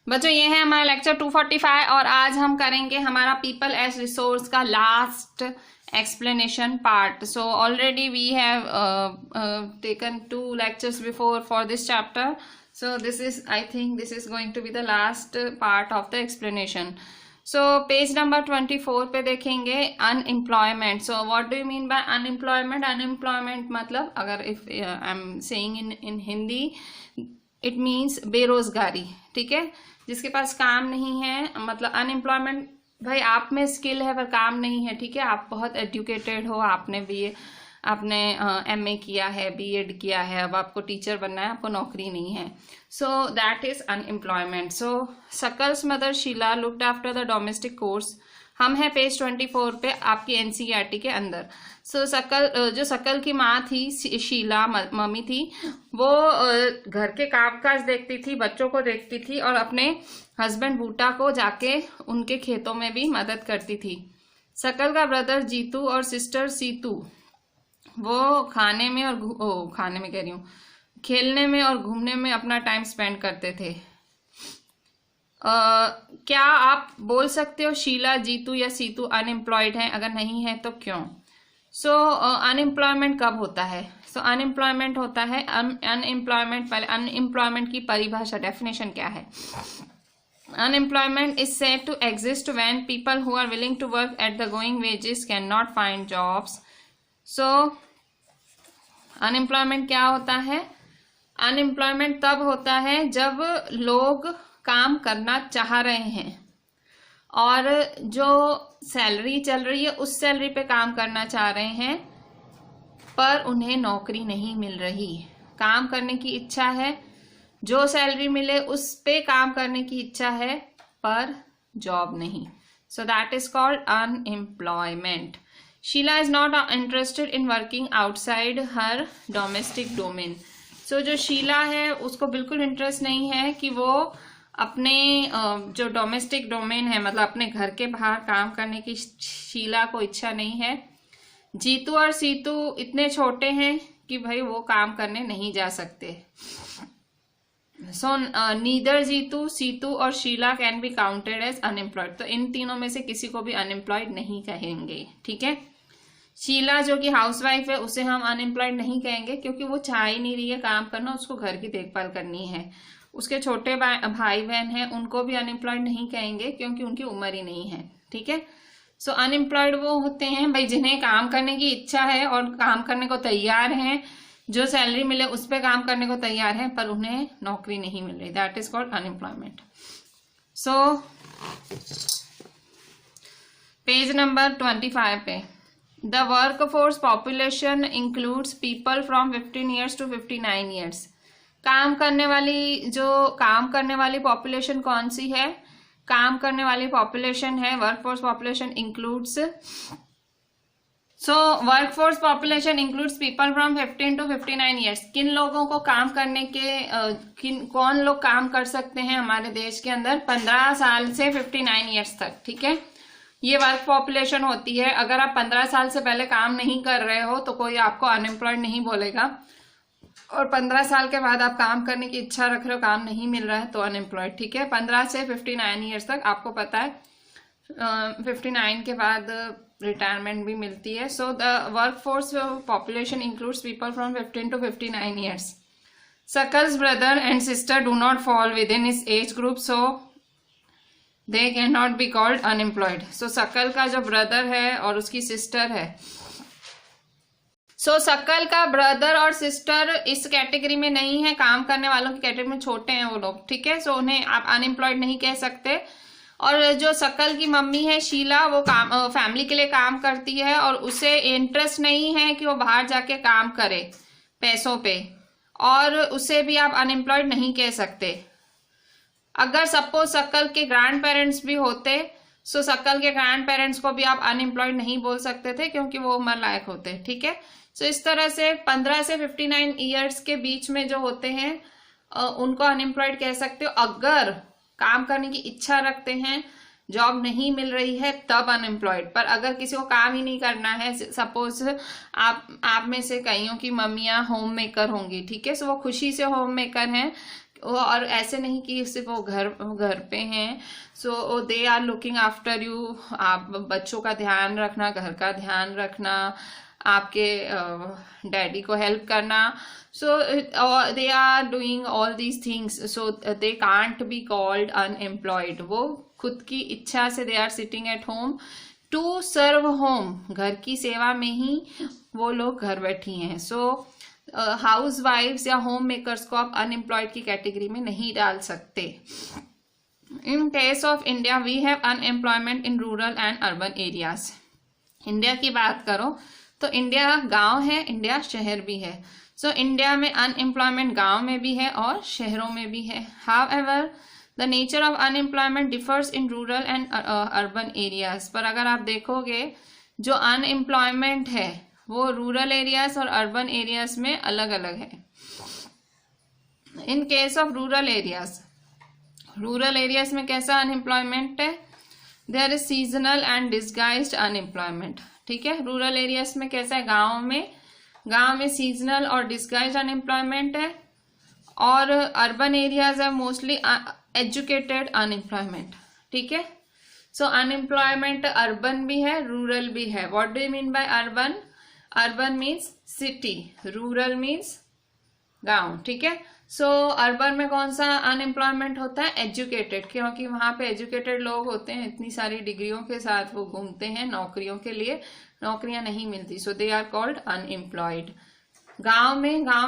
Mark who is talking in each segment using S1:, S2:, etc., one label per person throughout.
S1: बच्चों ये है हमारा लेक्चर 245 और आज हम करेंगे हमारा पीपल एज रिसोर्स का last explanation part. So already we have taken 2 lectures before for this chapter. So this is, I think this is going to be the last part of the explanation. So page number 24 पे देखेंगे unemployment. So what do you mean by unemployment? Unemployment मतलब अगर if I'm saying in Hindi it means बेरोजगारी, ठीक है, जिसके पास काम नहीं है, मतलब अनएम्प्लॉयमेंट। भाई आप में स्किल है पर काम नहीं है, ठीक है, आप बहुत एजुकेटेड हो, आपने MA किया है, B.Ed किया है, अब आपको टीचर बनना है, आपको नौकरी नहीं है, so that is unemployment. So Sakal's mother Sheela looked after the domestic chores. हम हैं पेज 24 पे आपकी NCERT के अंदर। सो जो सकल की माँ थी शीला, मम्मी थी, वो घर के कामकाज देखती थी, बच्चों को देखती थी और अपने हस्बैंड बूटा को जाके उनके खेतों में भी मदद करती थी। सकल का ब्रदर जीतू और सिस्टर सीतू वो खाने में कह रही हूँ, खेलने में और घूमने में अपना टाइम स्पेंड करते थे। क्या आप बोल सकते हो शीला, जीतू या सीतू अनएम्प्लॉयड हैं? अगर नहीं है तो क्यों? सो अनएम्प्लॉयमेंट कब होता है? सो अनएम्प्लॉयमेंट होता है अनएम्प्लॉयमेंट, पहले अनएम्प्लॉयमेंट की परिभाषा, डेफिनेशन क्या है? Unemployment is said to exist when people who are willing to work at the going wages cannot find jobs. So, unemployment क्या होता है? Unemployment तब होता है जब लोग काम करना चाह रहे हैं और जो सैलरी चल रही है उस सैलरी पे काम करना चाह रहे हैं पर उन्हें नौकरी नहीं मिल रही। काम करने की इच्छा है, जो सैलरी मिले उस पे काम करने की इच्छा है पर जॉब नहीं। So that is called unemployment. Sheela is not interested in working outside her domestic domain. So जो शीला है उसको बिल्कुल इंटरेस्ट नहीं है कि वो अपने जो डोमेस्टिक डोमेन है, मतलब अपने घर के बाहर काम करने की शीला को इच्छा नहीं है। जीतू और सीतू इतने छोटे हैं कि भाई वो काम करने नहीं जा सकते। सो नीदर जीतू, सीतू और Sheela can be counted as unemployed. तो इन तीनों में से किसी को भी अनएम्प्लॉयड नहीं कहेंगे, ठीक है। शीला जो कि हाउसवाइफ है उसे हम अनएम्प्लॉयड नहीं कहेंगे क्योंकि वो चाह ही नहीं रही है काम करना, उसको घर की देखभाल करनी है। उसके छोटे भाई बहन हैं उनको भी अनएम्प्लॉयड नहीं कहेंगे क्योंकि उनकी उम्र ही नहीं है, ठीक है। सो अनएम्प्लॉयड वो होते हैं भाई जिन्हें काम करने की इच्छा है और काम करने को तैयार हैं, जो सैलरी मिले उस पर काम करने को तैयार है पर उन्हें नौकरी नहीं मिल रही। That is called unemployment. So page number 25 पे the workforce population includes people from 15 years to 59 years. काम करने वाली पॉपुलेशन कौन सी है? काम करने वाली पॉपुलेशन है workforce population includes. So workforce population includes people from 15 to 59 years. किन लोगों को काम करने के कौन लोग काम कर सकते हैं हमारे देश के अंदर? 15 साल से 59 ईयर्स तक, ठीक है, ये वर्क पॉपुलेशन होती है। अगर आप 15 साल से पहले काम नहीं कर रहे हो तो कोई आपको अनएम्प्लॉयड नहीं बोलेगा, और 15 साल के बाद आप काम करने की इच्छा रख रहे हो, काम नहीं मिल रहा है तो अनएम्प्लॉयड, ठीक है। 15 से 59 ईयर्स तक आपको पता है 59 के बाद रिटायरमेंट भी मिलती है। So the workforce population includes people from 15 to 59 years. Sakal's brother and sister do not fall within his age group, so they can not be called unemployed. So Sakal का जो ब्रदर है और उसकी सिस्टर है, सो सकल का ब्रदर और sister इस category में नहीं है, काम करने वालों की कैटेगरी में छोटे हैं वो लोग, ठीक है। सो उन्हें आप अनएम्प्लॉयड नहीं कह सकते। और जो सकल की मम्मी है शीला, वो फैमिली के लिए काम करती है और उसे इंटरेस्ट नहीं है कि वो बाहर जाके काम करे पैसों पे, और उसे भी आप अनएम्प्लॉयड नहीं कह सकते। अगर सपोज सकल के ग्रैंड पेरेंट्स भी होते, सो सकल के ग्रैंड पेरेंट्स को भी आप अनएम्प्लॉयड नहीं बोल सकते थे क्योंकि वो उम्र लायक होते, ठीक है। सो इस तरह से 15 से 59 ईयर्स के बीच में जो होते हैं उनको अनएम्प्लॉयड कह सकते हो। अगर काम करने की इच्छा रखते हैं, जॉब नहीं मिल रही है तब अनएम्प्लॉयड। पर अगर किसी को काम ही नहीं करना है, सपोज आप में से कईयों की मम्मियां होम मेकर होंगी, ठीक है, सो वो खुशी से होम मेकर हैं, और ऐसे नहीं कि सिर्फ वो घर पे हैं, so they are looking after you. आप बच्चों का ध्यान रखना, घर का ध्यान रखना, आपके डैडी को हेल्प करना, so they are doing all these things, so they can't be called unemployed. वो खुद की इच्छा से they are sitting at home to serve home, घर की सेवा में ही वो लोग घर बैठी हैं। सो हाउस वाइफ्स या होम मेकर्स को आप अनएम्प्लॉयड की कैटेगरी में नहीं डाल सकते। In case of India we have unemployment in rural and urban areas. India की बात करो तो इंडिया गांव है, इंडिया शहर भी है। सो इंडिया में अनएम्प्लॉयमेंट गांव में भी है और शहरों में भी है। However the nature of unemployment differs in rural and urban areas. पर अगर आप देखोगे जो अनएम्प्लॉयमेंट है वो रूरल एरियाज और अर्बन एरियाज में अलग अलग है। In case of rural areas में कैसा अनएम्प्लॉयमेंट है? There is seasonal and disguised unemployment. ठीक है, रूरल एरियाज में कैसा है? गांव में सीजनल और डिस्गाइज्ड अनएम्प्लॉयमेंट है, और अर्बन एरियाज है मोस्टली एजुकेटेड अनएम्प्लॉयमेंट। ठीक है, सो अनएम्प्लॉयमेंट अर्बन भी है, रूरल भी है। What do you mean by urban? Urban means city, rural means गांव। ठीक है, सो अर्बन में कौन सा अनएम्प्लॉयमेंट होता है? एजुकेटेड, क्योंकि वहां पे एजुकेटेड लोग होते हैं, इतनी सारी डिग्रियों के साथ वो घूमते हैं नौकरियों के लिए, नौकरियां नहीं मिलती, सो दे आर कॉल्ड अनएम्प्लॉयड। गांव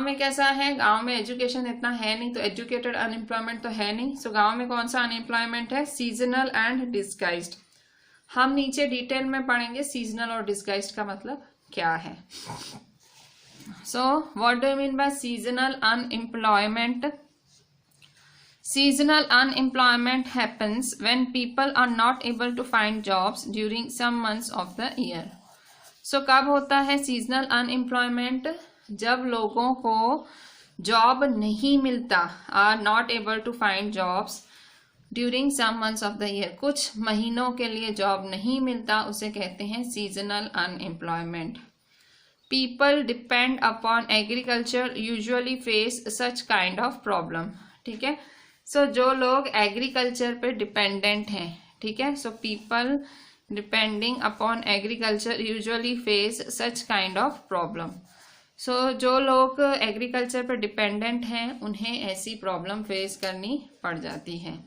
S1: में कैसा है? गांव में एजुकेशन इतना है नहीं, तो एजुकेटेड अनएम्प्लॉयमेंट तो है नहीं। सो गांव में कौन सा अनएम्प्लॉयमेंट है? Seasonal and disguised. हम नीचे डिटेल में पढ़ेंगे सीजनल और डिस्गाइज्ड का मतलब क्या है। So what do you mean by seasonal unemployment? Seasonal unemployment happens when people are not able to find jobs during some months of the year. So कब होता है seasonal unemployment? जब लोगों को जॉब नहीं मिलता, are not able to find jobs during some months of the year, कुछ महीनों के लिए जॉब नहीं मिलता, उसे कहते हैं seasonal unemployment. People depend upon agriculture usually face such kind of problem. ठीक है, सो जो लोग एग्रीकल्चर पे डिपेंडेंट हैं, ठीक है, so people depending upon agriculture usually face such kind of problem. So जो लोग एग्रीकल्चर पे डिपेंडेंट हैं उन्हें ऐसी प्रॉब्लम फेस करनी पड़ जाती है।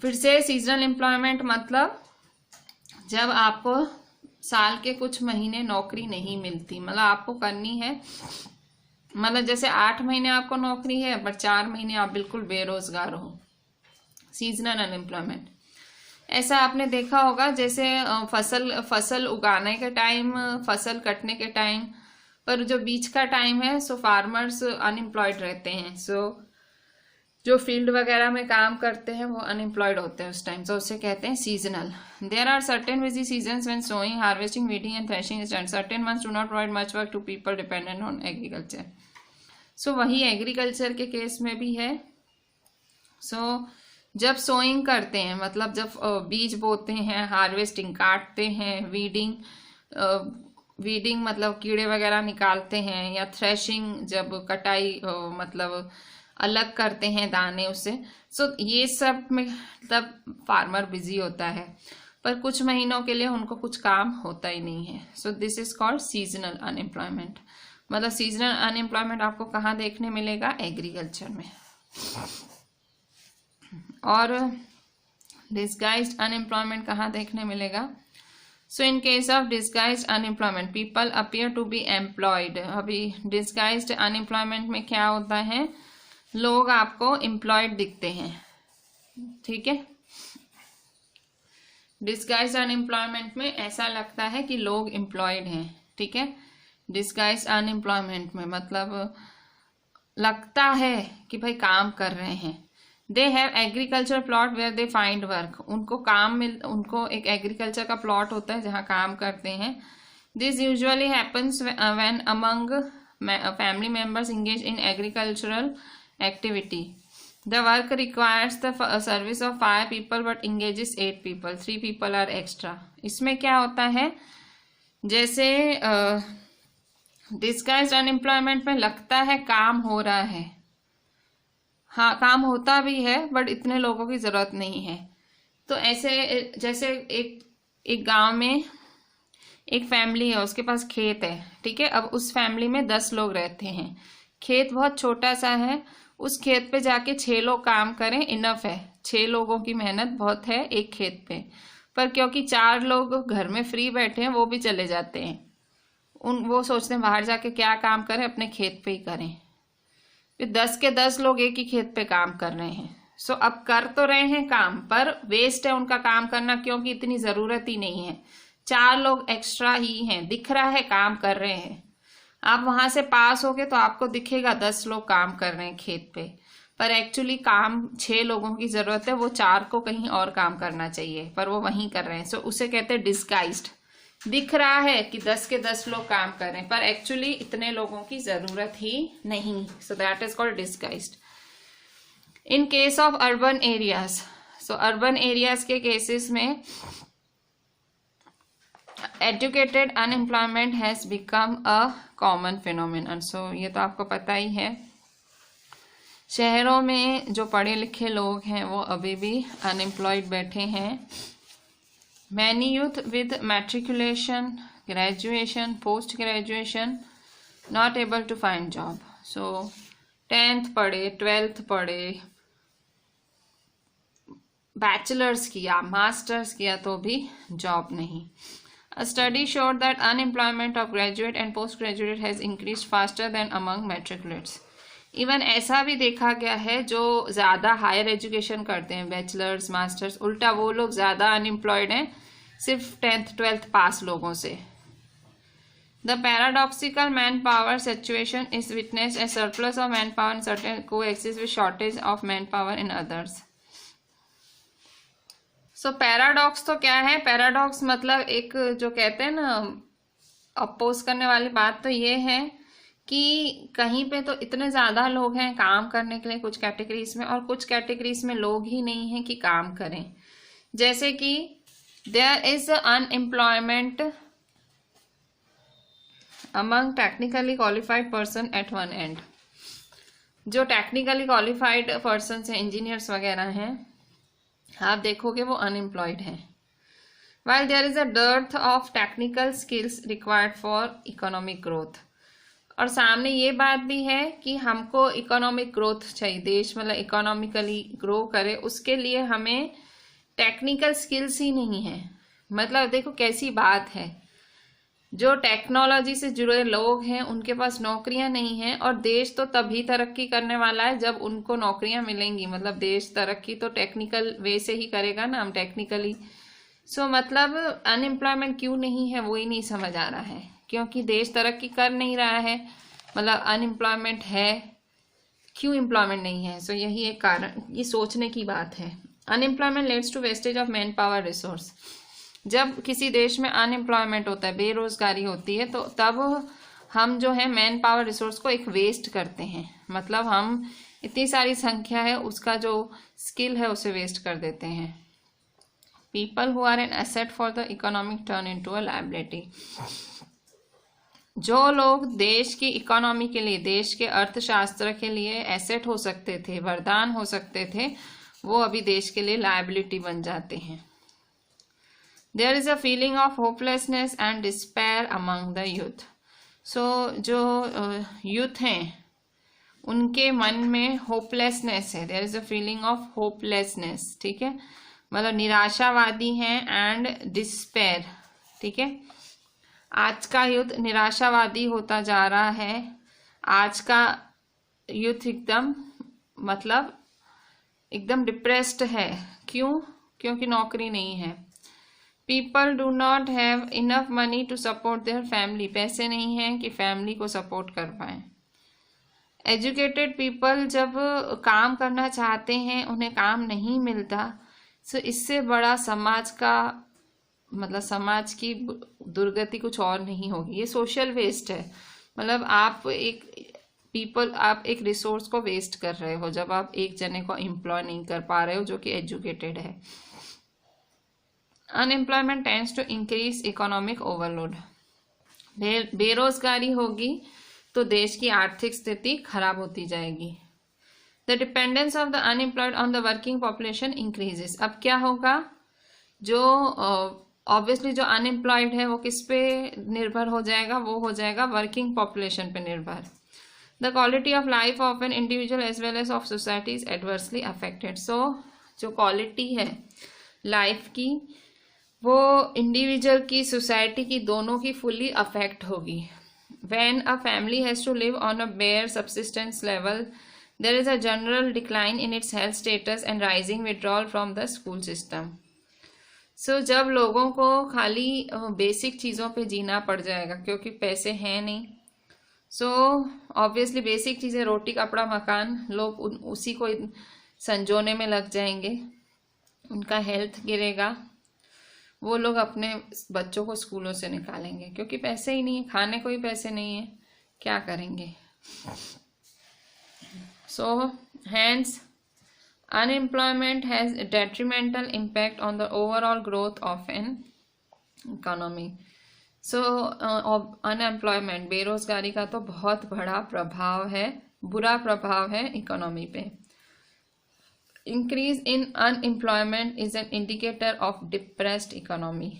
S1: फिर से सीजनल एम्प्लॉयमेंट मतलब जब आपको साल के कुछ महीने नौकरी नहीं मिलती, मतलब आपको करनी है, मतलब जैसे 8 महीने आपको नौकरी है पर 4 महीने आप बिल्कुल बेरोजगार हो, सीजनल अनएम्प्लॉयमेंट। ऐसा आपने देखा होगा जैसे फसल उगाने के टाइम, फसल कटने के टाइम, पर जो बीच का टाइम है सो फार्मर्स अनएम्प्लॉयड रहते हैं। सो जो फील्ड वगैरह में काम करते हैं वो अनएम्प्लॉयड होते हैं उस टाइम, तो उसे कहते हैं seasonal. There are certain busy seasons when sowing, harvesting, weeding and threshing is done. Certain months do not provide much work to people dependent on agriculture. So वही एग्रीकल्चर के केस में भी है। सो जब सोइंग करते हैं मतलब जब बीज बोते हैं, हार्वेस्टिंग काटते हैं, वीडिंग मतलब कीड़े वगैरह निकालते हैं, या थ्रेशिंग जब कटाई मतलब अलग करते हैं दाने उससे। सो ये सब में तब फार्मर बिजी होता है, पर कुछ महीनों के लिए उनको कुछ काम होता ही नहीं है। So this is called seasonal unemployment. मतलब सीजनल अनएम्प्लॉयमेंट आपको कहाँ देखने मिलेगा? एग्रीकल्चर में। और डिस्गाइज्ड अनएम्प्लॉयमेंट कहाँ देखने मिलेगा? So in case of disguised unemployment people appear to be employed. अभी डिस्गाइज्ड अनएम्प्लॉयमेंट में क्या होता है? लोग आपको एम्प्लॉयड दिखते हैं, ठीक है। डिस्गाइज्ड अनएम्प्लॉयमेंट में ऐसा लगता है कि लोग एम्प्लॉयड हैं, ठीक है। डिस्गाइज्ड अनएम्प्लॉयमेंट में मतलब लगता है कि भाई काम कर रहे हैं। They have agriculture plot where they find work. उनको एक एग्रीकल्चर का प्लॉट होता है जहाँ काम करते हैं। This usually happens when among family members engage in agricultural activity. The work requires the service of 5 people but engages 8 people. 3 people are extra. इसमें क्या होता है? जैसे disguised unemployment में लगता है काम हो रहा है, हाँ काम होता भी है बट इतने लोगों की ज़रूरत नहीं है। तो ऐसे जैसे एक गांव में एक फैमिली है, उसके पास खेत है, ठीक है। अब उस फैमिली में 10 लोग रहते हैं, खेत बहुत छोटा सा है, उस खेत पे जाके 6 लोग काम करें इनफ है। 6 लोगों की मेहनत बहुत है एक खेत पे, पर क्योंकि 4 लोग घर में फ्री बैठे हैं वो भी चले जाते हैं। वो सोचते हैं बाहर जाके क्या काम करें, अपने खेत पे ही करें। फिर 10 के 10 लोग एक ही खेत पे काम कर रहे हैं। सो अब कर तो रहे हैं काम, पर वेस्ट है उनका काम करना, क्योंकि इतनी ज़रूरत ही नहीं है। 4 लोग एक्स्ट्रा ही हैं, दिख रहा है काम कर रहे हैं। आप वहां से पास होगे तो आपको दिखेगा 10 लोग काम कर रहे हैं खेत पे, पर एक्चुअली काम 6 लोगों की ज़रूरत है, वो 4 को कहीं और काम करना चाहिए, पर वो वहीं कर रहे हैं। सो उसे कहते हैं डिस्गाइज्ड। दिख रहा है कि 10 के 10 लोग काम कर रहे हैं, पर एक्चुअली इतने लोगों की ज़रूरत ही नहीं। So that is called disguised. In case of urban areas, so urban areas के केसेस में educated unemployment has become a common phenomenon. So ये तो आपको पता ही है, शहरों में जो पढ़े लिखे लोग हैं वो अभी भी अनएम्प्लॉयड बैठे हैं। Many youth with matriculation, graduation, post graduation not able to find job. So 10th पढ़े, 12th पढ़े, बैचलर्स किया, मास्टर्स किया, तो भी जॉब नहीं। A study showed that unemployment of graduate and postgraduate has increased faster than among matriculates. Even ऐसा भी देखा गया है जो ज़्यादा हायर एजुकेशन करते हैं, बैचलर्स, मास्टर्स, उल्टा वो लोग ज़्यादा अनएम्प्लॉयड हैं सिर्फ 10th 12th पास लोगों से। The paradoxical manpower situation is witnessed as surplus of manpower in certain coexist with shortage of manpower in others. So paradox तो क्या है? पैराडॉक्स मतलब एक जो कहते हैं ना अपोज करने वाली बात, तो ये है कि कहीं पे तो इतने ज़्यादा लोग हैं काम करने के लिए कुछ कैटेगरीज में, और कुछ कैटेगरीज में लोग ही नहीं हैं कि काम करें। जैसे कि there is unemployment among technically qualified person at one end. जो टेक्निकली क्वालिफाइड पर्सन हैं, इंजीनियर्स वगैरह हैं, आप देखोगे वो अनएम्प्लॉयड हैं। While there is a dearth of technical skills required for economic growth. और सामने ये बात भी है कि हमको इकोनॉमिक ग्रोथ चाहिए, देश मतलब इकोनॉमिकली ग्रो करे, उसके लिए हमें टेक्निकल स्किल्स ही नहीं है। मतलब देखो कैसी बात है, जो टेक्नोलॉजी से जुड़े लोग हैं उनके पास नौकरियां नहीं हैं, और देश तो तभी तरक्की करने वाला है जब उनको नौकरियां मिलेंगी। मतलब देश तरक्की तो टेक्निकल वे से ही करेगा ना, हम टेक्निकली। सो मतलब अनएम्प्लॉयमेंट क्यों नहीं है वो ही नहीं समझ आ रहा है, क्योंकि देश तरक्की कर नहीं रहा है। मतलब अनएम्प्लॉयमेंट है, क्यों एम्प्लॉयमेंट नहीं है? सो यही एक कारण, ये सोचने की बात है। Unemployment leads to wastage of manpower resource. जब किसी देश में अनएम्प्लॉयमेंट होता है, बेरोजगारी होती है, तो तब हम जो है मैन पावर रिसोर्स को एक वेस्ट करते हैं। मतलब हम इतनी सारी संख्या है, उसका जो स्किल है उसे वेस्ट कर देते हैं। People who are an asset for the economic turn into a liability. जो लोग देश की इकोनॉमी के लिए, देश के अर्थशास्त्र के लिए एसेट हो सकते थे, वरदान हो सकते थे, वो अभी देश के लिए लायबिलिटी बन जाते हैं। There is a feeling of hopelessness and despair among the youth. So जो youth हैं उनके मन में hopelessness है। There is a feeling of hopelessness, ठीक है, मतलब निराशावादी हैं, and despair, ठीक है। आज का यूथ निराशावादी होता जा रहा है। आज का यूथ एकदम मतलब एकदम डिप्रेस्ड है। क्यों? क्योंकि नौकरी नहीं है। People do not have enough money to support their family. पैसे नहीं हैं कि फैमिली को सपोर्ट कर पाएँ। एजुकेटेड पीपल जब काम करना चाहते हैं उन्हें काम नहीं मिलता। सो इससे बड़ा समाज का मतलब समाज की दुर्गति कुछ और नहीं होगी। ये सोशल वेस्ट है। मतलब आप एक रिसोर्स को वेस्ट कर रहे हो जब आप एक जने को एम्प्लॉय नहीं कर पा रहे हो जो कि एजुकेटेड है। Unemployment tends to increase economic overload. बेरोजगारी होगी तो देश की आर्थिक स्थिति खराब होती जाएगी। The dependence of the unemployed on the working population increases. अब क्या होगा, जो ऑब्वियसली जो अनएम्प्लॉयड है वो किस पे निर्भर हो जाएगा, वो हो जाएगा वर्किंग पॉपुलेशन पे निर्भर। The quality of life of an individual as well as of society is adversely affected. So जो क्वालिटी है लाइफ की वो इंडिविजुअल की, सोसाइटी की, दोनों की फुल्ली अफेक्ट होगी। When a family has to live on a bare subsistence level, there is a general decline in its health status and rising withdrawal from the school system. So जब लोगों को खाली basic चीज़ों पे जीना पड़ जाएगा क्योंकि पैसे हैं नहीं, सो ऑब्वियसली बेसिक चीज़ें, रोटी कपड़ा मकान, लोग उसी को संजोने में लग जाएंगे, उनका हेल्थ गिरेगा, वो लोग अपने बच्चों को स्कूलों से निकालेंगे क्योंकि पैसे ही नहीं है, खाने को ही पैसे नहीं है, क्या करेंगे। So hence unemployment has a detrimental impact on the overall growth of an economy. So unemployment, बेरोजगारी का तो बहुत बड़ा प्रभाव है, बुरा प्रभाव है इकोनॉमी पे। Increase in unemployment is an indicator of depressed economy.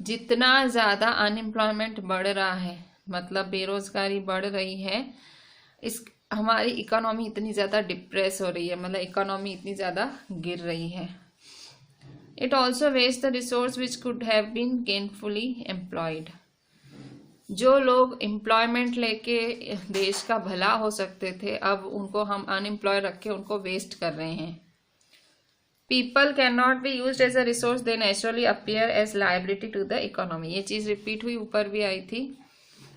S1: जितना ज़्यादा अनएम्प्लॉयमेंट बढ़ रहा है, मतलब बेरोजगारी बढ़ रही है, इस हमारी इकोनॉमी इतनी ज़्यादा डिप्रेस हो रही है, मतलब इकोनॉमी इतनी ज़्यादा गिर रही है। It also waste the resource which could have been gainfully employed. जो लोग एम्प्लॉयमेंट लेके देश का भला हो सकते थे, अब उनको हम अनएम्प्लॉय रख के उनको वेस्ट कर रहे हैं। People can not be use as a resource, they naturally appear as liability to the economy. ये चीज़ रिपीट हुई, ऊपर भी आई थी।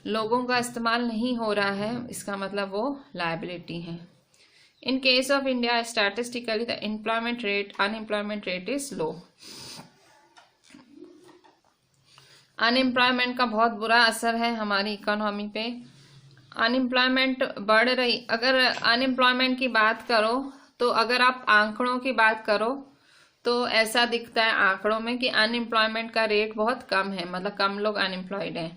S1: लोगों का इस्तेमाल नहीं हो रहा है, इसका मतलब वो लायबिलिटी है। In case of India statistically the unemployment rate is low. Unemployment का बहुत बुरा असर है हमारी इकोनॉमी पे। अनएम्प्लॉयमेंट बढ़ रही, अगर अनएम्प्लॉयमेंट की बात करो तो अगर आप आंकड़ों की बात करो तो ऐसा दिखता है आंकड़ों में कि अनएम्प्लॉयमेंट का रेट बहुत कम है, मतलब कम लोग अनएम्प्लॉयड हैं।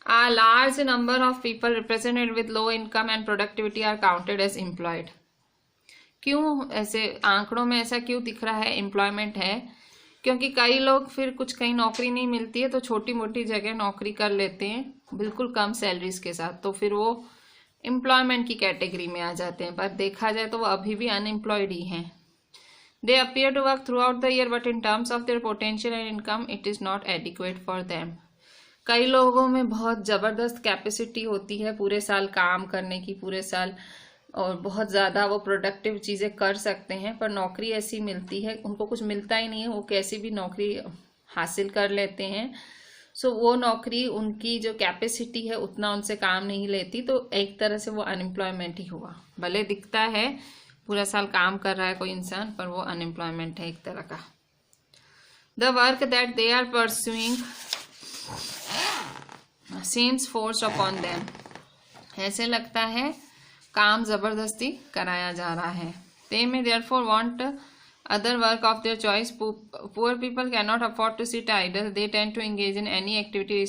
S1: A large number of people represented with low income and productivity are counted as employed. क्यों ऐसे आंकड़ों में ऐसा क्यों दिख रहा है एम्प्लॉयमेंट है? क्योंकि कई लोग फिर कुछ कहीं नौकरी नहीं मिलती है तो छोटी मोटी जगह नौकरी कर लेते हैं बिल्कुल कम सैलरीज के साथ, तो फिर वो एम्प्लॉयमेंट की कैटेगरी में आ जाते हैं, पर देखा जाए तो वो अभी भी अनएम्प्लॉयड ही हैं। They appear to work throughout the year but in terms of their potential and income it is not adequate for them. कई लोगों में बहुत ज़बरदस्त कैपेसिटी होती है पूरे साल काम करने की, पूरे साल, और बहुत ज़्यादा वो प्रोडक्टिव चीज़ें कर सकते हैं, पर नौकरी ऐसी मिलती है, उनको कुछ मिलता ही नहीं है, वो कैसी भी नौकरी हासिल कर लेते हैं। सो वो नौकरी, उनकी जो कैपेसिटी है उतना उनसे काम नहीं लेती, तो एक तरह से वो अनएम्प्लॉयमेंट ही हुआ। भले दिखता है पूरा साल काम कर रहा है कोई इंसान, पर वो अनएम्प्लॉयमेंट है एक तरह का। The work that they are pursuing seems forced upon them. ऐसे लगता है काम जबरदस्ती कराया जा रहा है। They may therefore want other work of their choice. Poor people cannot afford to sit idle. They tend to engage in any activity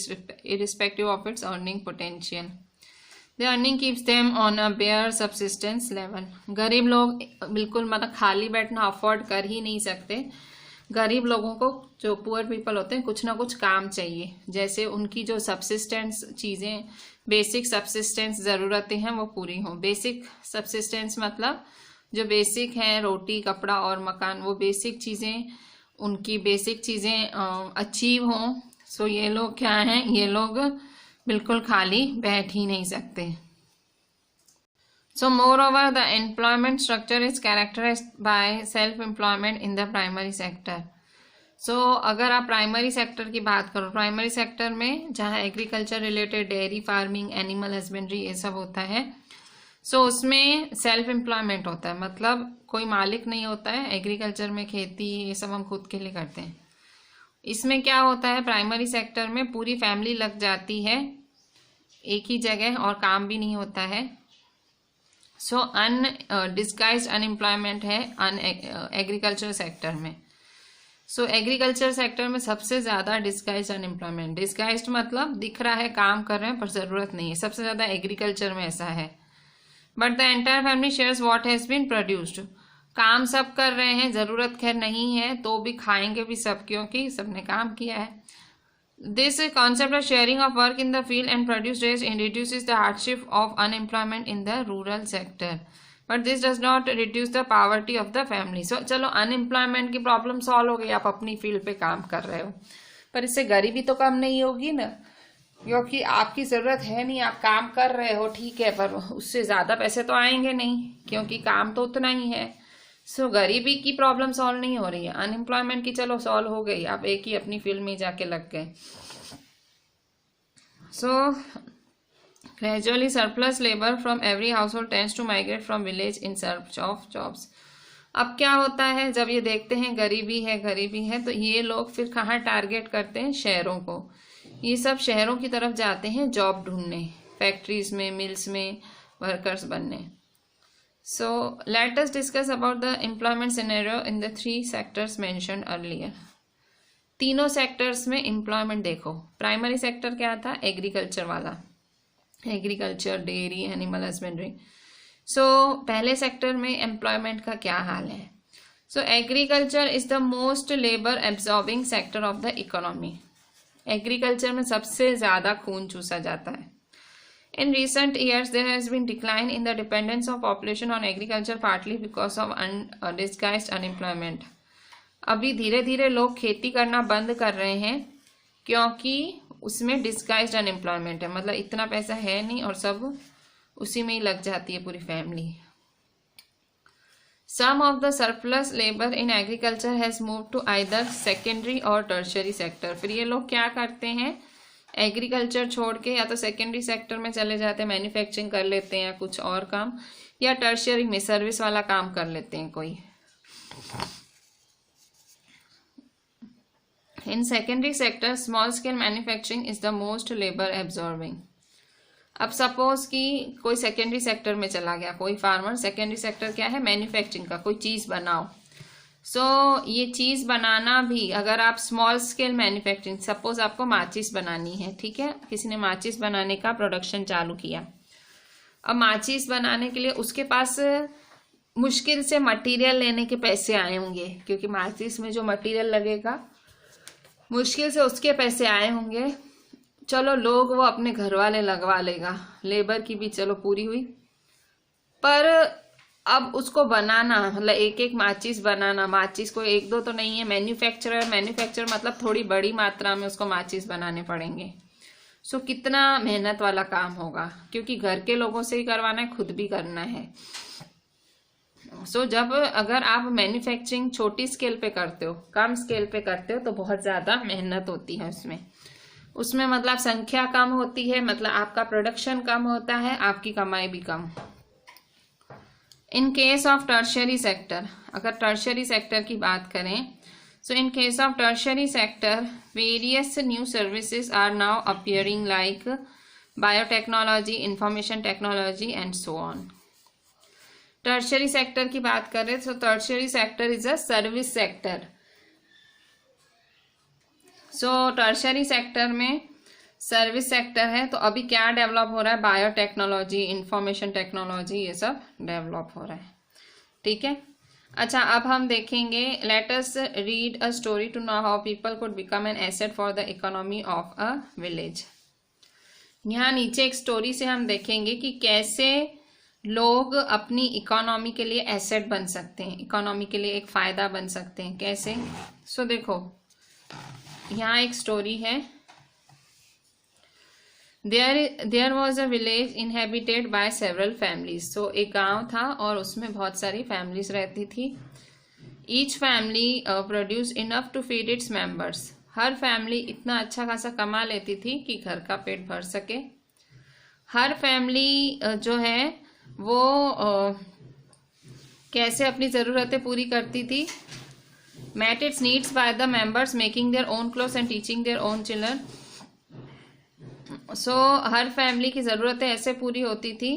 S1: irrespective of its earning potential. The earning keeps them on a bare subsistence level. गरीब लोग बिल्कुल मतलब खाली बैठना afford कर ही नहीं सकते। गरीब लोगों को, जो पुअर पीपल होते हैं, कुछ ना कुछ काम चाहिए, जैसे उनकी जो सब्सिस्टेंस चीज़ें, बेसिक सब्सिस्टेंस ज़रूरतें हैं वो पूरी हों। बेसिक सब्सिस्टेंस मतलब जो बेसिक हैं, रोटी कपड़ा और मकान, वो बेसिक चीज़ें, उनकी बेसिक चीज़ें अचीव हों। सो ये लोग क्या हैं, ये लोग बिल्कुल खाली बैठ ही नहीं सकते। So moreover, the employment structure is characterized by self-employment in the primary sector. So अगर आप प्राइमरी सेक्टर की बात करो, प्राइमरी सेक्टर में जहाँ agriculture related, dairy farming, animal husbandry, ये सब होता है, सो उसमें सेल्फ एम्प्लॉयमेंट होता है, मतलब कोई मालिक नहीं होता है। एग्रीकल्चर में खेती ये सब हम खुद के लिए करते हैं। इसमें क्या होता है, प्राइमरी सेक्टर में पूरी फैमिली लग जाती है एक ही जगह और काम भी नहीं होता है। सो डिस्गाइज्ड अनएम्प्लॉयमेंट है एग्रीकल्चर सेक्टर में। सो एग्रीकल्चर सेक्टर में सबसे ज़्यादा डिस्गाइज्ड अनएम्प्लॉयमेंट, डिस्गाइज्ड मतलब दिख रहा है काम कर रहे हैं पर ज़रूरत नहीं है, सबसे ज़्यादा एग्रीकल्चर में ऐसा है। But the entire family shares what has been produced. काम सब कर रहे हैं, जरूरत खैर नहीं है तो भी खाएंगे भी सब, क्योंकि सबने काम किया है। This concept of sharing of work in the field and produce raised reduces the hardship of unemployment in the rural sector, but this does not reduce the poverty of the family. So चलो unemployment की problem solve हो गई, आप अपनी field पे काम कर रहे हो, पर इससे गरीबी तो कम नहीं होगी ना, क्योंकि आपकी जरूरत है नहीं, आप काम कर रहे हो ठीक है, पर उससे ज्यादा पैसे तो आएंगे नहीं क्योंकि काम तो उतना ही है। सो गरीबी की प्रॉब्लम सॉल्व नहीं हो रही है, अनएम्प्लॉयमेंट की चलो सॉल्व हो गई, आप एक ही अपनी फील्ड में जाके लग गए। So gradually surplus labour from every household tends to migrate from village in search of jobs. अब क्या होता है, जब ये देखते हैं गरीबी है तो ये लोग फिर कहाँ टारगेट करते हैं, शहरों को। ये सब शहरों की तरफ जाते हैं जॉब ढूंढने, फैक्ट्रीज में, मिल्स में वर्कर्स बनने। So let us discuss about the employment scenario in the 3 sectors mentioned earlier. तीनों सेक्टर्स में एम्प्लॉयमेंट देखो। प्राइमरी सेक्टर क्या था, एग्रीकल्चर वाला, एग्रीकल्चर, डेयरी, एनिमल हस्बेंड्री। सो पहले सेक्टर में एम्प्लॉयमेंट का क्या हाल है। सो agriculture is the most labour absorbing sector of the economy. Agriculture में सबसे ज्यादा खून चूसा जाता है। In recent years, there has been decline in the dependence of population on agriculture, partly because of disguised unemployment. अभी धीरे धीरे लोग खेती करना बंद कर रहे हैं क्योंकि उसमें डिस्गाइज्ड अनएम्प्लॉयमेंट है, मतलब इतना पैसा है नहीं और सब उसी में ही लग जाती है पूरी family. Some of the surplus labor in agriculture has moved to either secondary और tertiary sector। फिर ये लोग क्या करते हैं, एग्रीकल्चर छोड़ के या तो सेकेंडरी सेक्टर में चले जाते हैं, मैन्युफैक्चरिंग कर लेते हैं या कुछ और काम, या टर्शियरी में सर्विस वाला काम कर लेते हैं कोई। In secondary sector small scale manufacturing is the most labour absorbing. अब सपोज कि कोई सेकेंडरी सेक्टर में चला गया, कोई फार्मर, सेकेंडरी सेक्टर क्या है, मैन्युफैक्चरिंग का, कोई चीज बनाओ। ये चीज बनाना भी, अगर आप स्मॉल स्केल मैन्युफैक्चरिंग, सपोज आपको माचिस बनानी है, ठीक है, किसी ने माचिस बनाने का प्रोडक्शन चालू किया। अब माचिस बनाने के लिए उसके पास मुश्किल से मटेरियल लेने के पैसे आए होंगे, क्योंकि माचिस में जो मटेरियल लगेगा मुश्किल से उसके पैसे आए होंगे। चलो लोग वो अपने घर वाले लगवा लेगा, लेबर की भी चलो पूरी हुई, पर अब उसको बनाना, मतलब एक एक माचिस बनाना, माचिस को एक दो तो नहीं है, मैन्युफैक्चर मतलब थोड़ी बड़ी मात्रा में उसको माचिस बनाने पड़ेंगे। कितना मेहनत वाला काम होगा, क्योंकि घर के लोगों से ही करवाना है, खुद भी करना है। जब अगर आप मैन्युफैक्चरिंग छोटी स्केल पे करते हो, कम स्केल पे करते हो, तो बहुत ज्यादा मेहनत होती है उसमें मतलब संख्या कम होती है, मतलब आपका प्रोडक्शन कम होता है, आपकी कमाई भी कम। In case of tertiary sector, अगर टर्शियरी सेक्टर की बात करें, in case of tertiary sector, various new services are now appearing like biotechnology, information technology and so on. Tertiary sector की बात करें तो tertiary sector is a service sector. Tertiary sector में service sector है, तो अभी क्या डेवलप हो रहा है, बायोटेक्नोलॉजी, इंफॉर्मेशन टेक्नोलॉजी, ये सब डेवलप हो रहा है, ठीक है। अच्छा, अब हम देखेंगे, let us read a story to know how people could become an asset for the economy of a village. यहाँ नीचे एक स्टोरी से हम देखेंगे कि कैसे लोग अपनी इकोनॉमी के लिए एसेट बन सकते हैं, इकोनॉमी के लिए एक फायदा बन सकते हैं, कैसे। देखो यहाँ एक स्टोरी है। There was a village inhabited by several families. एक गांव था और उसमें बहुत सारी फैमिलीज रहती थी। Each family produced enough to feed its members. Her family इतना अच्छा खासा कमा लेती थी कि घर का पेट भर सके। हर फैमिली जो है वो कैसे अपनी ज़रूरतें पूरी करती थी, met its needs by the members making their own clothes and teaching their own children. Her family की ज़रूरतें ऐसे पूरी होती थी,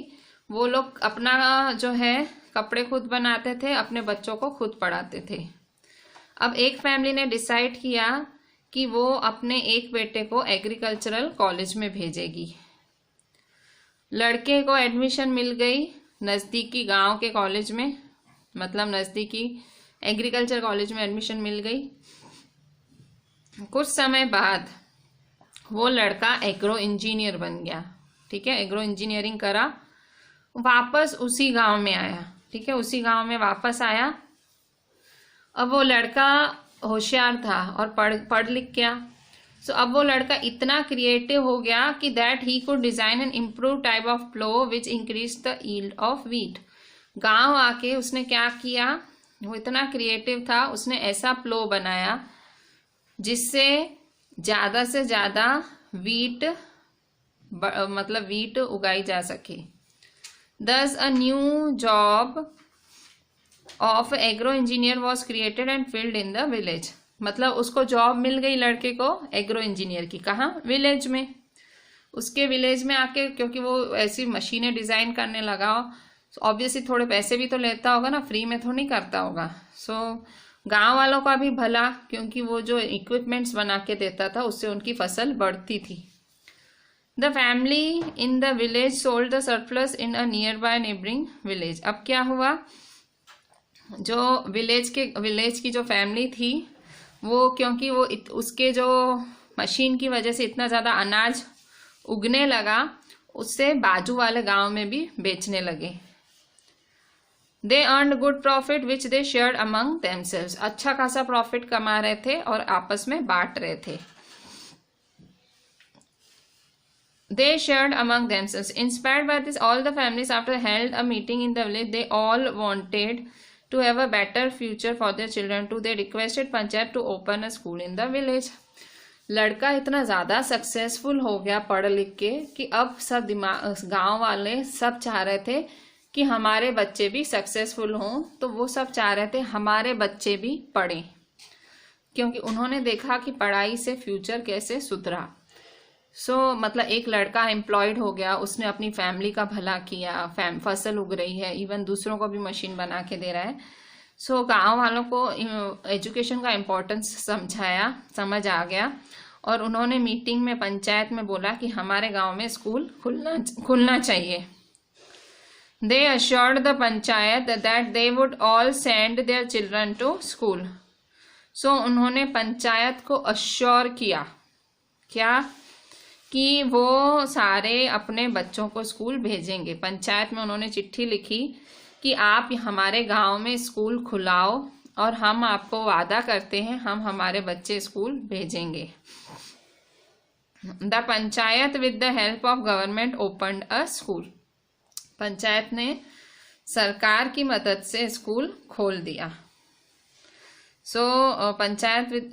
S1: वो लोग अपना जो है कपड़े खुद बनाते थे, अपने बच्चों को खुद पढ़ाते थे। अब एक फैमिली ने डिसाइड किया कि वो अपने एक बेटे को एग्रीकल्चरल कॉलेज में भेजेगी। लड़के को एडमिशन मिल गई, नज़दीकी गांव के कॉलेज में, मतलब नज़दीकी एग्रीकल्चर कॉलेज में एडमिशन मिल गई। कुछ समय बाद वो लड़का एग्रो इंजीनियर बन गया। ठीक है, एग्रो इंजीनियरिंग करा, वापस उसी गांव में आया। ठीक है, उसी गांव में वापस आया। अब वो लड़का होशियार था और पढ़ लिख गया। सो अब वो लड़का इतना क्रिएटिव हो गया कि that he could design an improve type of plough which increase the yield of wheat. गांव आके उसने क्या किया, वो इतना क्रिएटिव था, उसने ऐसा प्लो बनाया जिससे ज़्यादा से ज़्यादा वीट मतलब वीट उगाई जा सके। Thus a new job of agro engineer was created and filled in the village. मतलब उसको जॉब मिल गई लड़के को एग्रो इंजीनियर की। कहाँ? विलेज में। उसके विलेज में आके, क्योंकि वो ऐसी मशीनें डिज़ाइन करने लगा, ऑब्वियसली थोड़े पैसे भी तो लेता होगा ना, फ्री में तो नहीं करता होगा। सो गांव वालों का भी भला, क्योंकि वो जो इक्विपमेंट्स बना के देता था उससे उनकी फसल बढ़ती थी। The family in the village sold the surplus in a near by neighbouring village. अब क्या हुआ, जो विलेज की जो फैमिली थी वो, क्योंकि वो उसके जो मशीन की वजह से इतना ज़्यादा अनाज उगने लगा, उससे बाजू वाले गांव में भी बेचने लगे। They earned good profit which they shared among themselves. अच्छा खासा प्रॉफिट कमा रहे थे और आपस में बांट रहे थे। They shared among themselves. Inspired by this, all the families after held a meeting in the village, they all wanted to have a better future for their children too. They requested Panchayat to open a school in the village. लड़का इतना ज़्यादा successful हो गया पढ़ लिख के कि अब सब गांव वाले सब चाह रहे थे कि हमारे बच्चे भी सक्सेसफुल हों। तो वो सब चाह रहे थे हमारे बच्चे भी पढ़ें, क्योंकि उन्होंने देखा कि पढ़ाई से फ्यूचर कैसे सुधरा। मतलब एक लड़का एम्प्लॉयड हो गया, उसने अपनी फैमिली का भला किया, फसल उग रही है, इवन दूसरों को भी मशीन बना के दे रहा है। गांव वालों को एजुकेशन का इम्पोर्टेंस समझ आ गया और उन्होंने मीटिंग में पंचायत में बोला कि हमारे गांव में स्कूल खुलना चाहिए। They assured the panchayat that they would all send their children to school. उन्होंने पंचायत को अश्योर किया क्या, कि वो सारे अपने बच्चों को स्कूल भेजेंगे। पंचायत में उन्होंने चिट्ठी लिखी कि आप हमारे गांव में स्कूल खुलाओ और हम आपको वादा करते हैं हम हमारे बच्चे स्कूल भेजेंगे। The panchayat with the help of government opened a school. Panchayat ने सरकार की मदद से स्कूल खोल दिया। Panchayat with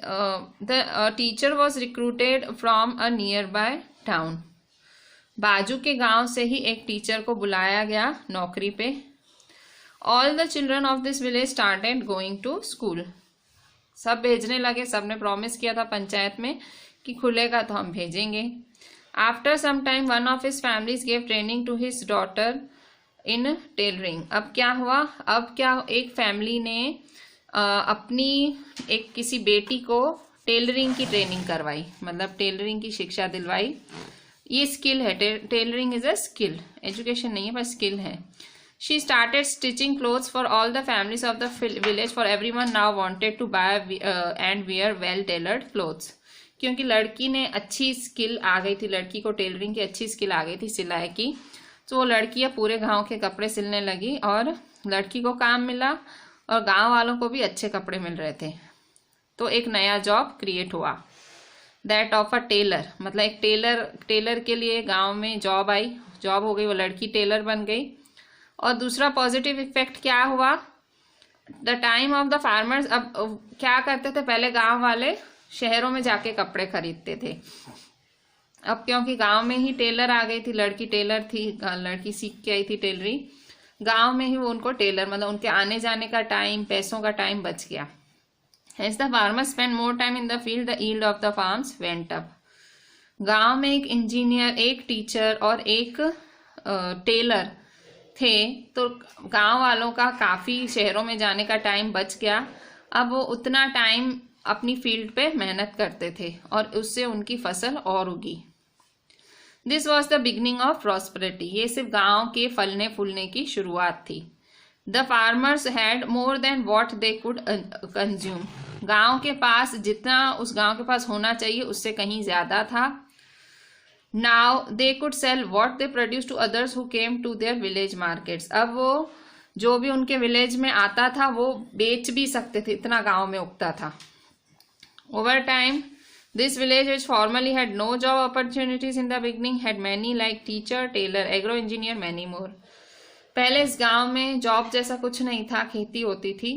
S1: the teacher was recruited from a nearby town। बाजू के गांव से ही एक टीचर को बुलाया गया नौकरी पे। All the children of this village started going to school। सब भेजने लगे, सबने प्रॉमिस किया था पंचायत में कि खुलेगा तो हम भेजेंगे। After some time one of his families gave training to his daughter in tailoring। अब क्या हुआ, एक फैमिली ने अपनी एक किसी बेटी को टेलरिंग की ट्रेनिंग करवाई, मतलब टेलरिंग की शिक्षा दिलवाई। ये स्किल है, tailoring is a skill, education नहीं है पर स्किल है। She started stitching clothes for all the families of the village for everyone now wanted to buy and wear well tailored clothes. क्योंकि लड़की ने अच्छी स्किल आ गई थी, लड़की को टेलरिंग की अच्छी स्किल आ गई थी, सिलाई की। तो वो लड़कियां पूरे गांव के कपड़े सिलने लगी और लड़की को काम मिला और गांव वालों को भी अच्छे कपड़े मिल रहे थे। तो एक नया जॉब क्रिएट हुआ, दैट ऑफ अ टेलर। मतलब एक टेलर के लिए गांव में जॉब हो गई, वो लड़की टेलर बन गई। और दूसरा पॉजिटिव इफेक्ट क्या हुआ, the time of the farmers. अब क्या करते थे, पहले गांव वाले शहरों में जाके कपड़े खरीदते थे। अब क्योंकि गांव में ही टेलर आ गई थी, लड़की टेलर थी, लड़की सीख के आई थी टेलरिंग, गांव में ही वो उनको टेलर, मतलब उनके आने जाने का टाइम, पैसों का टाइम बच गया। As the farmers spent more time in the field, the yield of the farms went up। गांव में एक इंजीनियर, एक टीचर और एक टेलर थे, तो गांव वालों का काफ़ी शहरों में जाने का टाइम बच गया। अब वो उतना टाइम अपनी फील्ड पे मेहनत करते थे और उससे उनकी फसल और उगी। This was the beginning of prosperity, ये सिर्फ गांव के फलने फूलने की शुरुआत थी। The farmers had more than what they could consume, गांव के पास जितना उस गांव के पास होना चाहिए उससे कहीं ज्यादा था। Now they could sell what they produce to others who came to their village markets, अब वो जो भी उनके विलेज में आता था वो बेच भी सकते थे, इतना गांव में उगता था। Over time this village which formerly had no job opportunities in the beginning had many like teacher, tailor, agro engineer, many more। पहले इस गांव में जॉब जैसा कुछ नहीं था, खेती होती थी,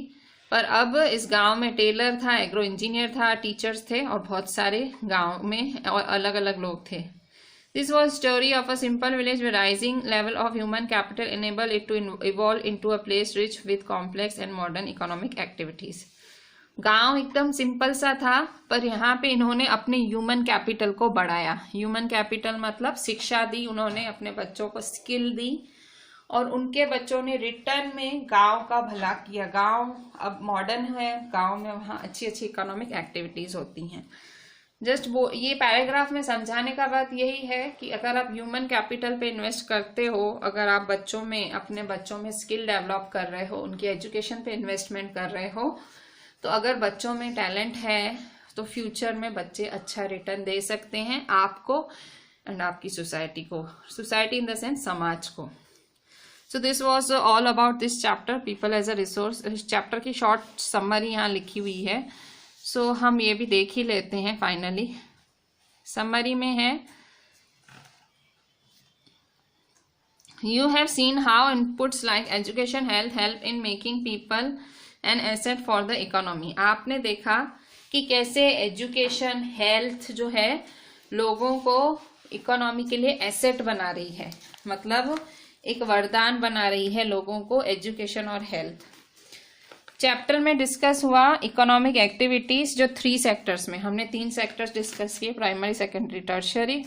S1: पर अब इस गांव में टेलर था, एग्रो इंजीनियर था, टीचर्स थे और बहुत सारे गांव में और अलग अलग लोग थे। This was story of a simple village where rising level of human capital enabled it to evolve into a place rich with complex and modern economic activities। गांव एकदम सिंपल सा था, पर यहाँ पे इन्होंने अपने ह्यूमन कैपिटल को बढ़ाया। ह्यूमन कैपिटल मतलब शिक्षा दी उन्होंने, अपने बच्चों को स्किल दी और उनके बच्चों ने रिटर्न में गांव का भला किया। गांव अब मॉडर्न है, गांव में वहाँ अच्छी अच्छी इकोनॉमिक एक्टिविटीज होती हैं। जस्ट वो ये पैराग्राफ में समझाने का बात यही है कि अगर आप ह्यूमन कैपिटल पे इन्वेस्ट करते हो, अगर आप बच्चों में अपने बच्चों में स्किल डेवलप कर रहे हो, उनकी एजुकेशन पे इन्वेस्टमेंट कर रहे हो, तो अगर बच्चों में टैलेंट है तो फ्यूचर में बच्चे अच्छा रिटर्न दे सकते हैं आपको एंड आपकी सोसाइटी को, सोसाइटी इन द सेंस समाज को। So this was all about this chapter, people as a resource. इस चैप्टर की शॉर्ट समरी यहाँ लिखी हुई है, सो हम ये भी देख ही लेते हैं। फाइनली समरी में है, you have seen how inputs like education help in making people N asset for the economy. आपने देखा कि कैसे एजुकेशन हेल्थ जो है लोगों को इकोनॉमी के लिए एसेट बना रही है, मतलब एक वरदान बना रही है लोगों को एजुकेशन और हेल्थ। चैप्टर में डिस्कस हुआ इकोनॉमिक एक्टिविटीज, जो 3 सेक्टर्स में हमने 3 सेक्टर्स डिस्कस किए, प्राइमरी, सेकेंडरी, टर्शियरी।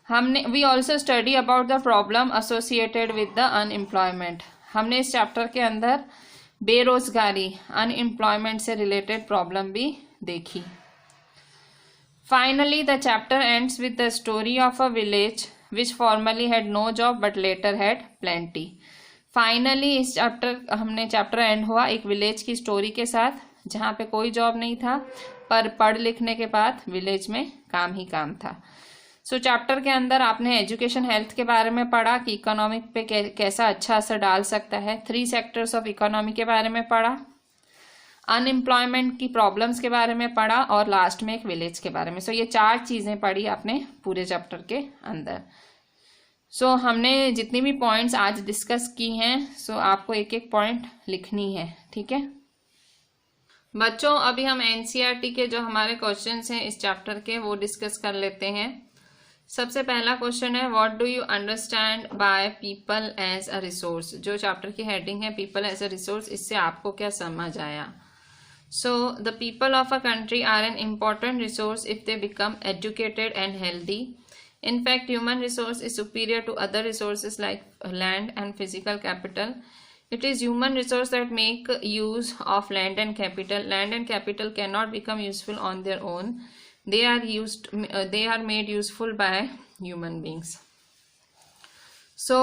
S1: हमने we also study about the problem associated with the unemployment. हमने इस चैप्टर के अंदर बेरोजगारी, अनएम्प्लॉयमेंट से रिलेटेड प्रॉब्लम भी देखी। Finally the chapter ends with the story of a village which formally had no job but later had plenty. Finally इस chapter end हुआ एक विलेज की स्टोरी के साथ, जहाँ पे कोई जॉब नहीं था, पर पढ़ लिखने के बाद विलेज में काम ही काम था। सो चैप्टर के अंदर आपने एजुकेशन हेल्थ के बारे में पढ़ा कि इकोनॉमिक पे कैसा अच्छा असर डाल सकता है, 3 सेक्टर्स ऑफ इकोनॉमी के बारे में पढ़ा, अनएम्प्लॉयमेंट की प्रॉब्लम्स के बारे में पढ़ा और लास्ट में एक विलेज के बारे में। सो ये 4 चीजें पढ़ी आपने पूरे चैप्टर के अंदर। सो हमने जितनी भी पॉइंट्स आज डिस्कस की हैं, सो आपको एक एक पॉइंट लिखनी है, ठीक है बच्चों। अभी हम एनसीईआरटी के जो हमारे क्वेश्चंस हैं इस चैप्टर के वो डिस्कस कर लेते हैं। सबसे पहला क्वेश्चन है, what do you understand by people as a resource. जो चैप्टर की हेडिंग है पीपल एज अ रिसोर्स, इससे आपको क्या समझ आया। So the people of a country are an important resource if they become educated and healthy. In fact, human resource is superior to other resources like land and physical capital. It is human resource that make use of land and capital. Land and capital cannot become useful on their own. They are made useful by human beings. So,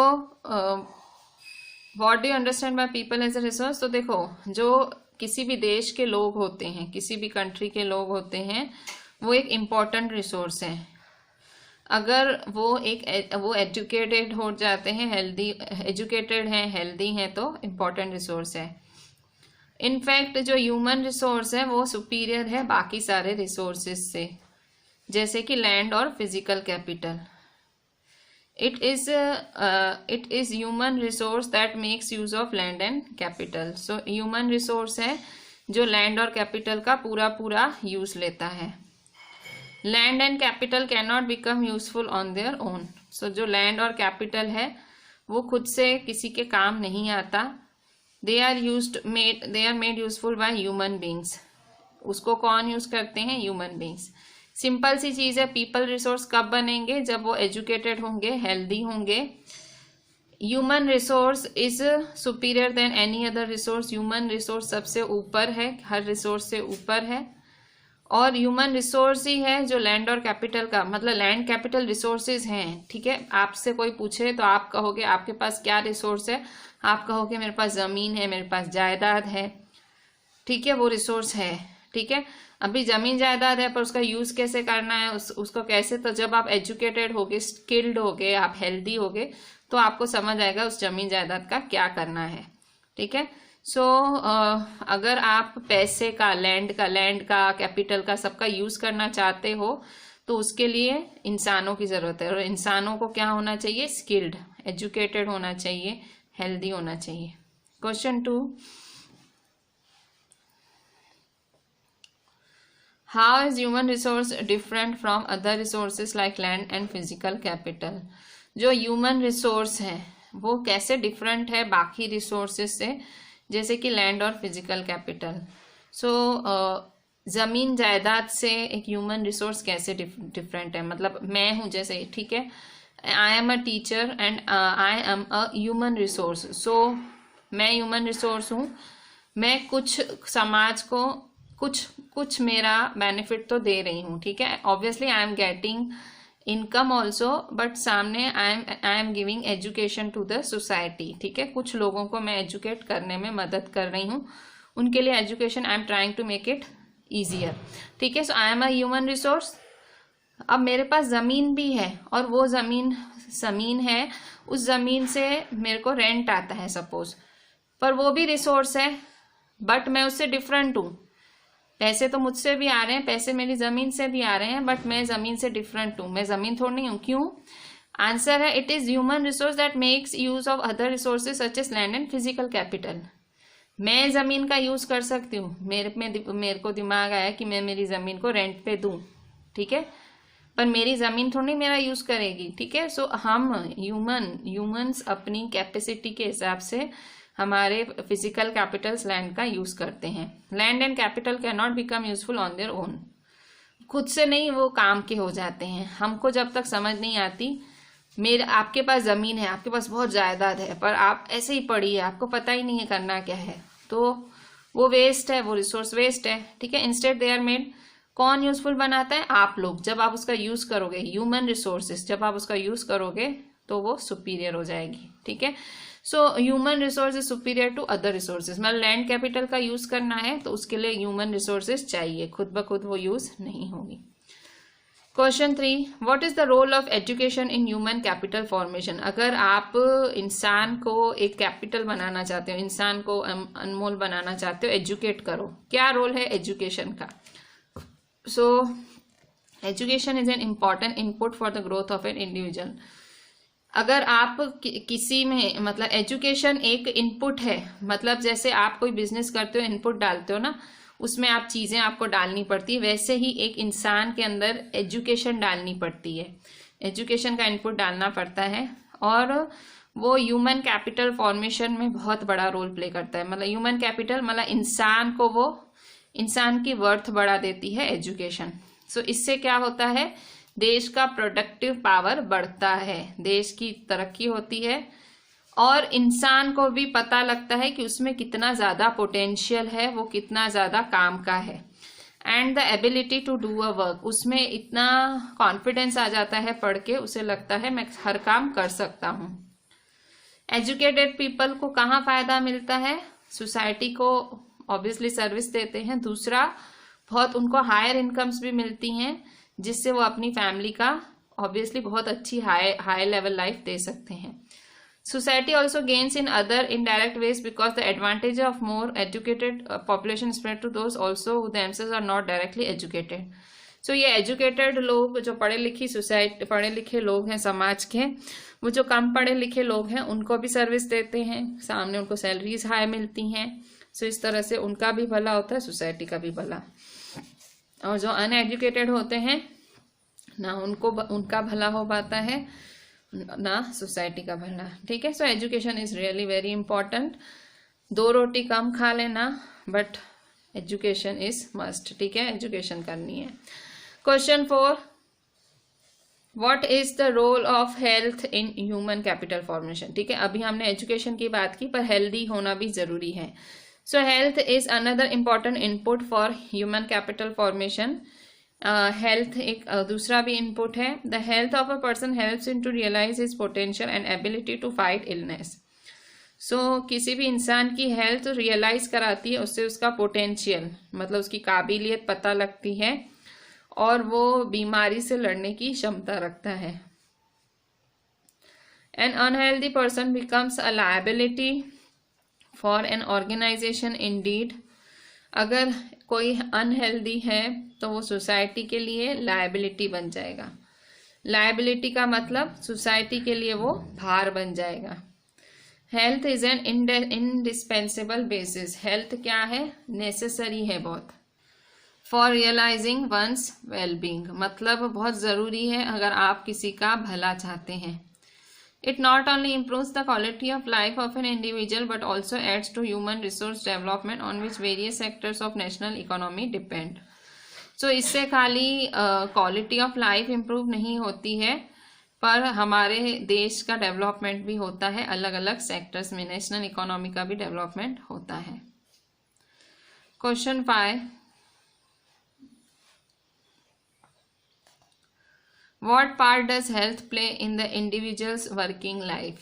S1: what do you understand by people as a resource? तो देखो, जो किसी भी देश के लोग होते हैं, किसी भी कंट्री के लोग होते हैं, वो एक इम्पॉर्टेंट रिसोर्स है। अगर वो एजुकेटेड हो जाते हैं, एजुकेटेड हैं, हेल्दी हैं, तो इम्पॉर्टेंट रिसोर्स है। इनफैक्ट जो ह्यूमन रिसोर्स है वो सुपीरियर है बाकी सारे रिसोर्सेज से, जैसे कि लैंड और physical capital. It is human resource that makes use of land and capital. So human resource है जो लैंड और कैपिटल का पूरा यूज लेता है। Land and capital can not become useful on their own. So जो land और capital है वो खुद से किसी के काम नहीं आता। They are made useful by human beings. उसको कौन यूज करते हैं? Human beings. सिंपल सी चीज है, पीपल रिसोर्स कब बनेंगे? जब वो एजुकेटेड होंगे, हेल्दी होंगे। Human resource is superior than any other resource. Human resource सबसे ऊपर है, हर रिसोर्स से ऊपर है। और ह्यूमन रिसोर्स ही है जो लैंड और कैपिटल का, मतलब लैंड कैपिटल रिसोर्सेज हैं, ठीक है। आपसे कोई पूछे तो आप कहोगे आपके पास क्या रिसोर्स है, आप कहोगे मेरे पास ज़मीन है, मेरे पास जायदाद है, ठीक है, वो रिसोर्स है, ठीक है। अभी ज़मीन जायदाद है पर उसका यूज़ कैसे करना है, उसको कैसे, तो जब आप एजुकेटेड होगे, स्किल्ड होगे, आप हेल्दी होगे, तो आपको समझ आएगा उस ज़मीन जायदाद का क्या करना है, ठीक है। सो अगर आप पैसे का, लैंड का, कैपिटल का, सबका यूज़ करना चाहते हो तो उसके लिए इंसानों की ज़रूरत है, और इंसानों को क्या होना चाहिए, स्किल्ड, एजुकेटेड होना चाहिए, हेल्दी होना चाहिए। Question 2, how is human resource different from other resources like land and physical capital. जो ह्यूमन रिसोर्स है वो कैसे डिफरेंट है बाकी रिसोर्सेज से, जैसे कि लैंड और फिजिकल कैपिटल। सो ज़मीन जायदाद से एक ह्यूमन रिसोर्स कैसे डिफरेंट है, मतलब मैं हूँ जैसे, ठीक है, I am a teacher and I am a human resource. So मैं ह्यूमन रिसोर्स हूँ, मैं कुछ समाज को कुछ मेरा बेनिफिट तो दे रही हूँ, ठीक है। Obviously I am getting income also, but सामने I am giving education to the society, ठीक है। कुछ लोगों को मैं एजुकेट करने में मदद कर रही हूँ, उनके लिए education I am trying to make it easier, ठीक है। So I am a human resource. अब मेरे पास ज़मीन भी है और वो ज़मीन है, उस ज़मीन से मेरे को रेंट आता है सपोज, पर वो भी रिसोर्स है, बट मैं उससे डिफरेंट हूँ। पैसे तो मुझसे भी आ रहे हैं, पैसे मेरी ज़मीन से भी आ रहे हैं, बट मैं ज़मीन से डिफरेंट हूँ, मैं ज़मीन थोड़ी नहीं हूँ। क्यों? आंसर है it is human resource that makes use of other resources such as land and physical capital. मैं ज़मीन का यूज़ कर सकती हूँ, मेरे को दिमाग आया कि मैं मेरी ज़मीन को रेंट पे दूँ, ठीक है, पर मेरी ज़मीन थोड़ी मेरा यूज़ करेगी, ठीक है। सो हम ह्यूमंस अपनी कैपेसिटी के हिसाब से हमारे फिजिकल कैपिटल्स लैंड का यूज़ करते हैं। Land and capital can not become useful on their own, खुद से नहीं वो काम के हो जाते हैं। हमको जब तक समझ नहीं आती, आपके पास ज़मीन है, आपके पास बहुत जायदाद है, पर आप ऐसे ही पड़ी है, आपको पता ही नहीं है करना क्या है, तो वो वेस्ट है, वो रिसोर्स वेस्ट है, ठीक है। इंस्टेड दे आर मेड, कौन यूजफुल बनाता है? आप लोग। जब आप उसका यूज़ करोगे, ह्यूमन रिसोर्सेज जब आप उसका यूज़ करोगे तो वो सुपीरियर हो जाएगी, ठीक है। So human resource is superior to other resources. मतलब लैंड कैपिटल का यूज़ करना है तो उसके लिए ह्यूमन रिसोर्सेज चाहिए, खुद ब खुद वो यूज़ नहीं होगी। Question 3, what is the role of education in human capital formation. अगर आप इंसान को एक कैपिटल बनाना चाहते हो, इंसान को अनमोल बनाना चाहते हो, एजुकेट करो, क्या रोल है एजुकेशन का? So education is an important input for the growth of an individual. अगर आप किसी में, मतलब एजुकेशन एक इनपुट है, मतलब जैसे आप कोई बिजनेस करते हो, इनपुट डालते हो ना, उसमें आप चीज़ें आपको डालनी पड़ती है, वैसे ही एक इंसान के अंदर एजुकेशन डालनी पड़ती है, एजुकेशन का इनपुट डालना पड़ता है, और वो ह्यूमन कैपिटल फॉर्मेशन में बहुत बड़ा रोल प्ले करता है। मतलब ह्यूमन कैपिटल मतलब इंसान को, वो इंसान की वर्थ बढ़ा देती है एजुकेशन। सो इससे क्या होता है, देश का प्रोडक्टिव पावर बढ़ता है, देश की तरक्की होती है, और इंसान को भी पता लगता है कि उसमें कितना ज़्यादा पोटेंशियल है, वो कितना ज़्यादा काम का है, and the ability to do a work, उसमें इतना कॉन्फिडेंस आ जाता है पढ़ के, उसे लगता है मैं हर काम कर सकता हूँ। एजुकेटेड पीपल को कहाँ फ़ायदा मिलता है? सोसाइटी को ऑब्वियसली सर्विस देते हैं, दूसरा बहुत उनको हायर इनकम्स भी मिलती हैं, जिससे वो अपनी फैमिली का ऑब्वियसली बहुत अच्छी हाई लेवल लाइफ दे सकते हैं। Society also gains in other indirect ways because the advantage of more educated population spread to those also who themselves are not directly educated. So ये एजुकेटेड लोग, जो पढ़े लिखे लोग हैं समाज के, वो जो कम पढ़े लिखे लोग हैं उनको भी सर्विस देते हैं, सामने उनको सैलरीज हाई मिलती हैं। सो इस तरह से उनका भी भला होता है, सोसाइटी का भी भला। और जो अनएजुकेटेड होते हैं ना, उनका भला हो पाता है ना सोसाइटी का भला, ठीक है। So education is really very important. 2 रोटी कम खा लेना, बट एजुकेशन इज मस्ट, ठीक है, एजुकेशन करनी है। Question 4, what is the role of health in human capital formation. ठीक है, अभी हमने एजुकेशन की बात की, पर हेल्दी होना भी जरूरी है। So health is another important input for human capital formation. Health एक दूसरा भी इनपुट है. The health of a person helps in to realise his potential and ability to fight illness. So किसी भी इंसान की हेल्थ रियलाइज कराती है, उससे उसका पोटेंशियल मतलब उसकी काबिलियत पता लगती है और वो बीमारी से लड़ने की क्षमता रखता है. An unhealthy person becomes a liability for an organization indeed. अगर कोई अनहेल्दी है तो वो सोसाइटी के लिए लायबिलिटी बन जाएगा. लायबिलिटी का मतलब सोसाइटी के लिए वो भार बन जाएगा. Health is an indispensable basis. Health क्या है? नेसेसरी है बहुत. फॉर रियलाइजिंग वंस वेलबींग मतलब बहुत ज़रूरी है अगर आप किसी का भला चाहते हैं. It not only improves the quality of life of an individual but also adds to human resource development on which various sectors of national economy depend. So इससे खाली क्वालिटी ऑफ लाइफ इम्प्रूव नहीं होती है पर हमारे देश का development भी होता है. अलग अलग सेक्टर्स में नेशनल इकोनॉमी का भी डेवलपमेंट होता है. Question 5. What part does health play in the individual's working life?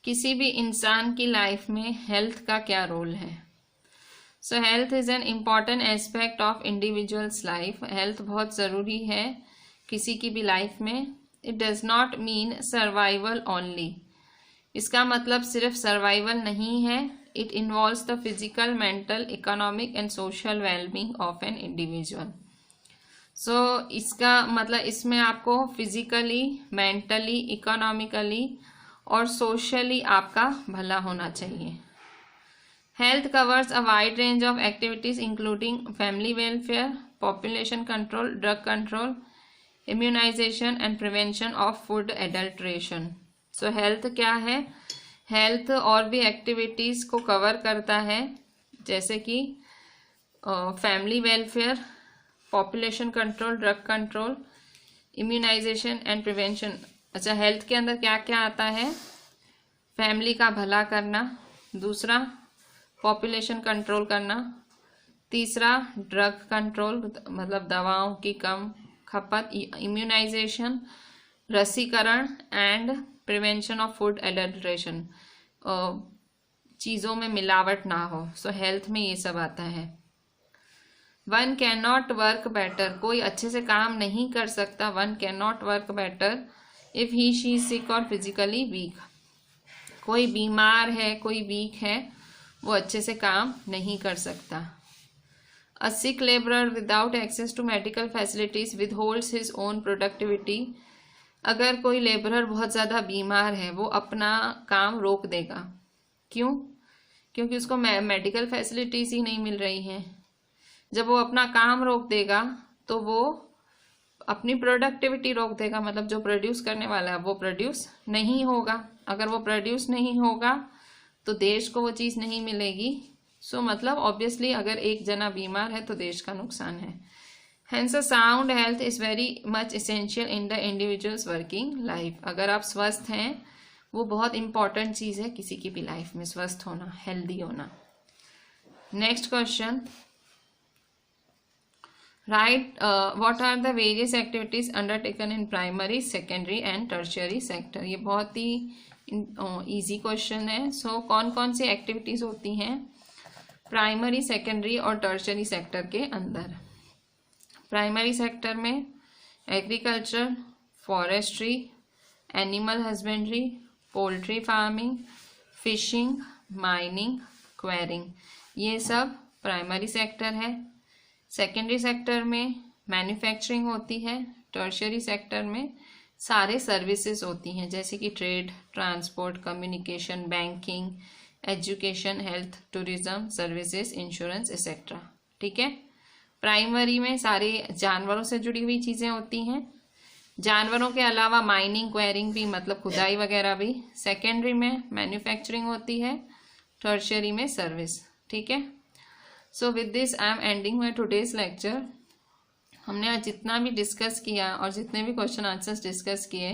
S1: किसी भी इंसान की लाइफ में हेल्थ का क्या रोल है? So health is an important aspect of individual's life. Health बहुत ज़रूरी है किसी की भी लाइफ में. It does not mean survival only. इसका मतलब सिर्फ सर्वाइवल नहीं है. It involves the physical, mental, economic and social well-being of an individual. सो इसका मतलब इसमें आपको फिजिकली, मेंटली, इकोनॉमिकली और सोशली आपका भला होना चाहिए. Health covers a wide range of activities including family welfare, population control, drug control, immunization and prevention of food adulteration. So health क्या है? हेल्थ और भी एक्टिविटीज़ को कवर करता है जैसे कि family welfare, population control, drug control, immunization and prevention. अच्छा, हेल्थ के अंदर क्या क्या आता है? फैमिली का भला करना, दूसरा पॉपुलेशन कंट्रोल करना, तीसरा ड्रग कंट्रोल मतलब दवाओं की कम खपत, इम्यूनाइजेशन रसीकरण and prevention of food adulteration चीज़ों में मिलावट ना हो. सो हेल्थ में ये सब आता है. One can not work better. कोई अच्छे से काम नहीं कर सकता. One can not work better if he she sick और फिजिकली वीक. कोई बीमार है, कोई वीक है, वो अच्छे से काम नहीं कर सकता. A sick labourer without access to medical facilities withholds his own productivity. अगर कोई लेबरर बहुत ज़्यादा बीमार है वो अपना काम रोक देगा. क्यों? क्योंकि उसको मेडिकल फैसिलिटीज़ ही नहीं मिल रही हैं. जब वो अपना काम रोक देगा तो वो अपनी प्रोडक्टिविटी रोक देगा. मतलब जो प्रोड्यूस करने वाला है वो प्रोड्यूस नहीं होगा. अगर वो प्रोड्यूस नहीं होगा तो देश को वो चीज़ नहीं मिलेगी. सो मतलब ऑब्वियसली अगर एक जना बीमार है तो देश का नुकसान है. Hence a sound health is very much essential in the individuals working life. अगर आप स्वस्थ हैं वो बहुत इंपॉर्टेंट चीज़ है किसी की भी लाइफ में, स्वस्थ होना, हेल्दी होना. Next question. Right, what are the various activities undertaken in primary, secondary and tertiary sector? ये बहुत ही easy question है. So कौन कौन सी activities होती हैं प्राइमरी, सेकेंडरी और टर्शरी सेक्टर के अंदर? प्राइमरी सेक्टर में agriculture, forestry, animal husbandry, poultry farming, fishing, mining, quarrying, ये सब प्राइमरी सेक्टर है. सेकेंडरी सेक्टर में मैन्युफैक्चरिंग होती है. टर्शियरी सेक्टर में सारे सर्विसेज होती हैं जैसे कि trade, transport, communication, banking, education, health, tourism services, insurance etcetera. ठीक है. प्राइमरी में सारे जानवरों से जुड़ी हुई चीज़ें होती हैं. जानवरों के अलावा माइनिंग, क्वेरिंग भी मतलब खुदाई वगैरह भी. सेकेंडरी में मैन्युफैक्चरिंग होती है. टर्शियरी में सर्विस. ठीक है. So with this I am ending my today's lecture. हमने आज जितना भी डिस्कस किया और जितने भी क्वेश्चन आंसर्स डिस्कस किए,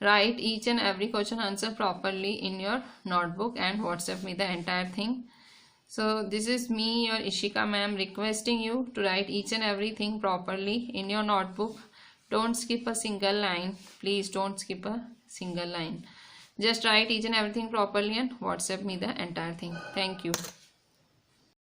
S1: right each and every question answer properly in your notebook and WhatsApp me the entire thing. So this is me, your Ishika ma'am, requesting you to write each and everything properly in your notebook. Don't skip a single line. Please don't skip a single line. Just write each and everything properly and WhatsApp me the entire thing. Thank you.